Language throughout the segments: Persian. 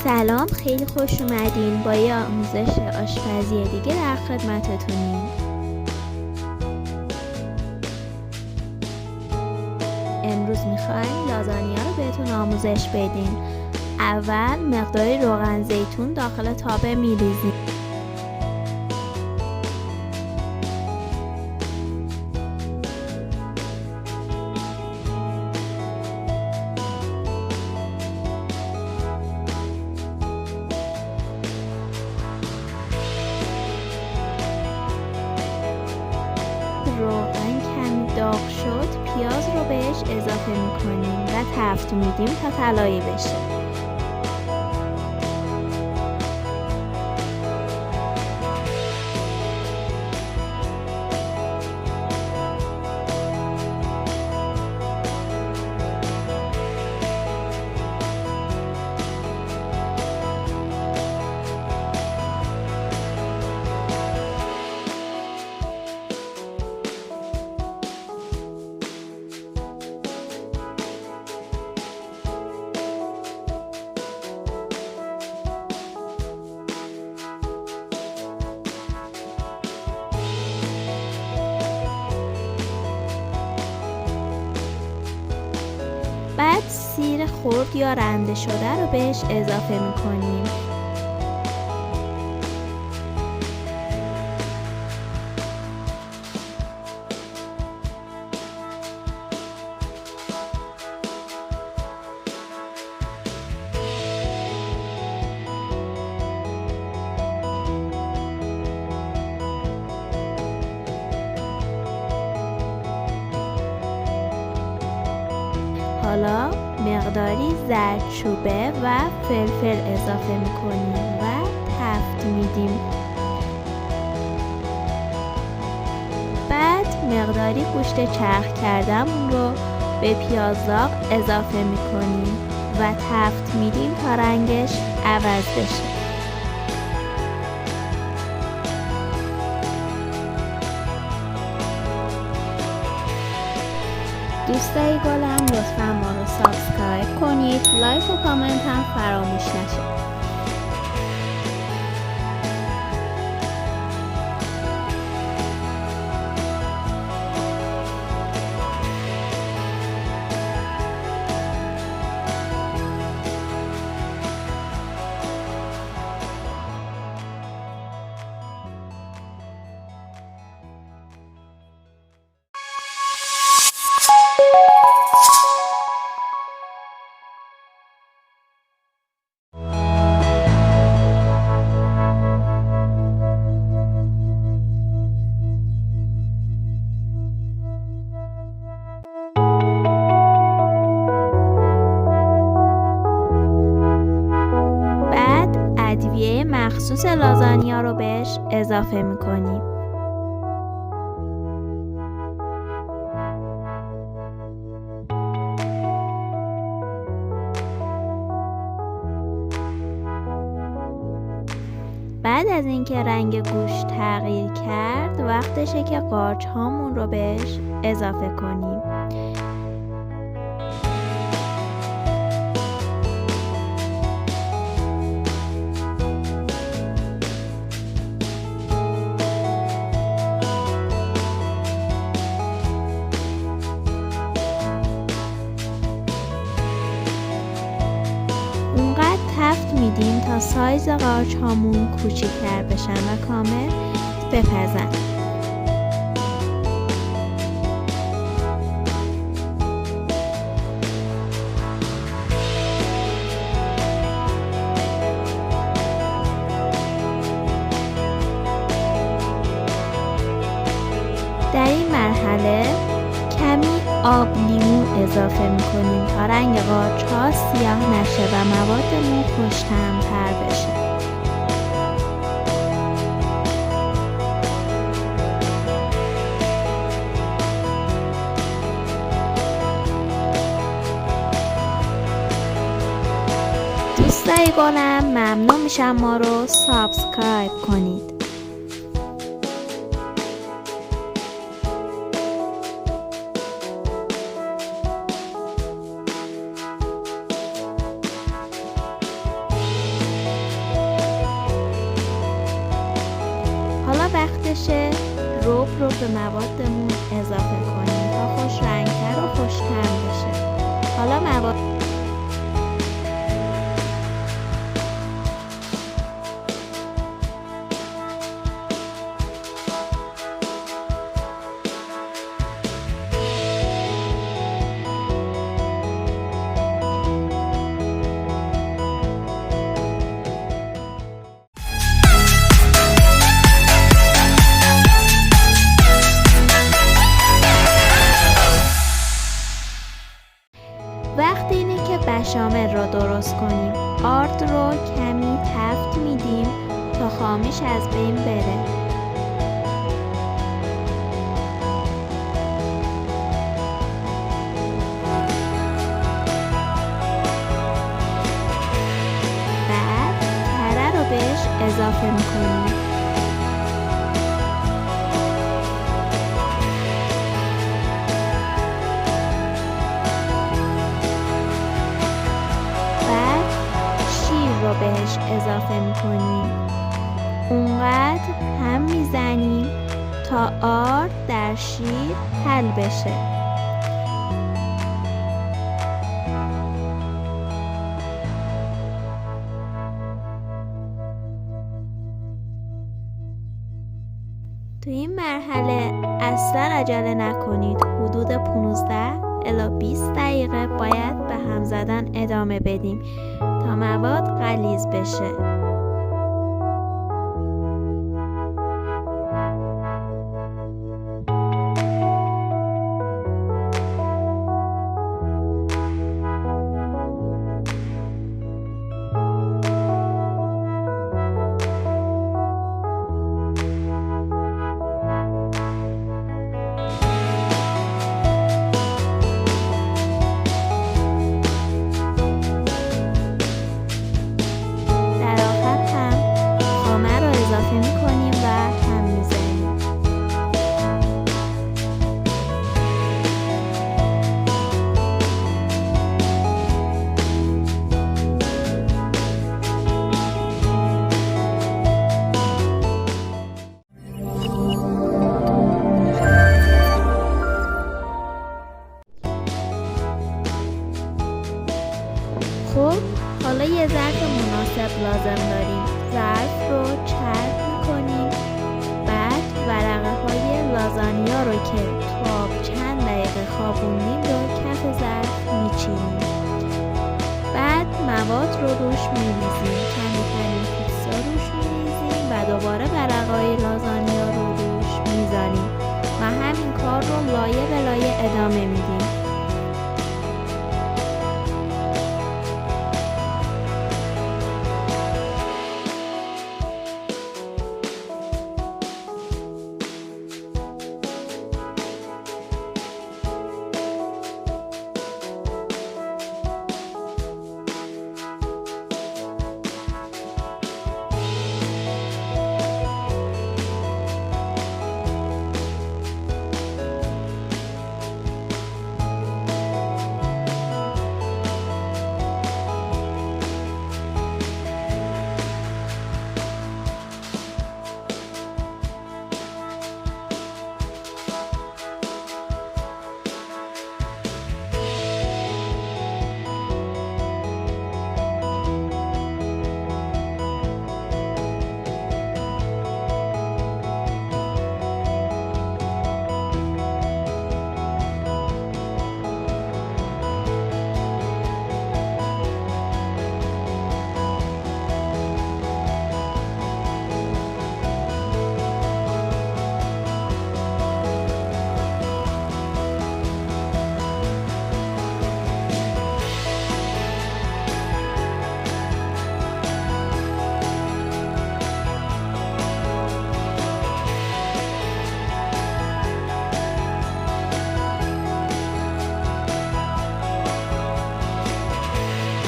سلام، خیلی خوش اومدین. با یه آموزش آشپزی دیگه در خدمتتونیم. امروز میخوایم لازانیا رو بهتون آموزش بدیم. اول مقداری روغن زیتون داخل تابه میریزیم. روغن کمی داغ شد، پیاز رو بهش اضافه میکنیم و تفت میدیم تا طلایی بشه. بعد سیر خرد یا رنده شده رو بهش اضافه میکنیم. حالا مقداری زردچوبه و فلفل اضافه میکنیم و تفت میدیم. بعد مقداری گوشت چرخ کرده‌مون رو به پیازداغ اضافه میکنیم و تفت میدیم تا رنگش عوض بشه. دوستای گلم لطفاً ما رو سابسکرایب کنید، لایک و کامنت هم فراموش نشه. ادویه مخصوص لازانیا رو بهش اضافه میکنیم. بعد از اینکه رنگ گوشت تغییر کرد، وقتشه که قارچ هامون رو بهش اضافه کنیم. اونقدر تفت میدیم تا سایز قارچ هامون کوچیک‌تر بشن و کامل بپزن. در این مرحله کمی آب لیمو اضافه میکنیم تا رنگ قارچ ها سیاه نشه و موادمون خوش طعم‌تر بشه. دوستای گلم ممنون میشم ما رو سابسکرایب کنید. به موادمون اضافه کنیم تا خوش رنگتر و خوش طعم بشه. حالا مواد وقتی اینه که بشامل رو درست کنیم، آرد رو کمی تفت میدیم تا خامیش از بین بره. بعد تره رو بهش اضافه میکنیم. رو بهش اضافه میکنیم. اونقدر هم میزنیم تا آرد در شیر حل بشه. تو این مرحله اصلا عجله نکنید. حدود 15 الی 20 دقیقه باید به هم زدن ادامه بدیم تا مواد غلیظ بشه. خب حالا یه ظرف مناسب لازم داریم. ظرف رو چرب میکنیم. بعد ورقه های لازانیا رو که تو آب چند دقیقه خوابوندیم رو کف ظرف میچینیم. بعد مواد رو روش میریزیم. کمی کمی پیتزا روش میریزیم و دوباره ورقه های لازانیا رو روش میذاریم و همین کار رو لایه به لایه ادامه میدیم.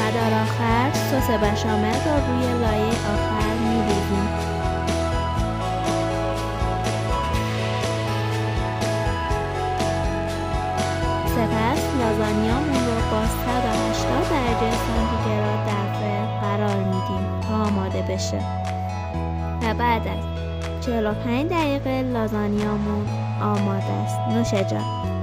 در آخر سس بشامل رو روی لایه آخر می‌ریزیم. سپس لازانیامون رو با 180 درجه سانتیگراد در فرن قرار میدیم تا آماده بشه و بعد از 45 دقیقه لازانیامون آماده است. نوش جان.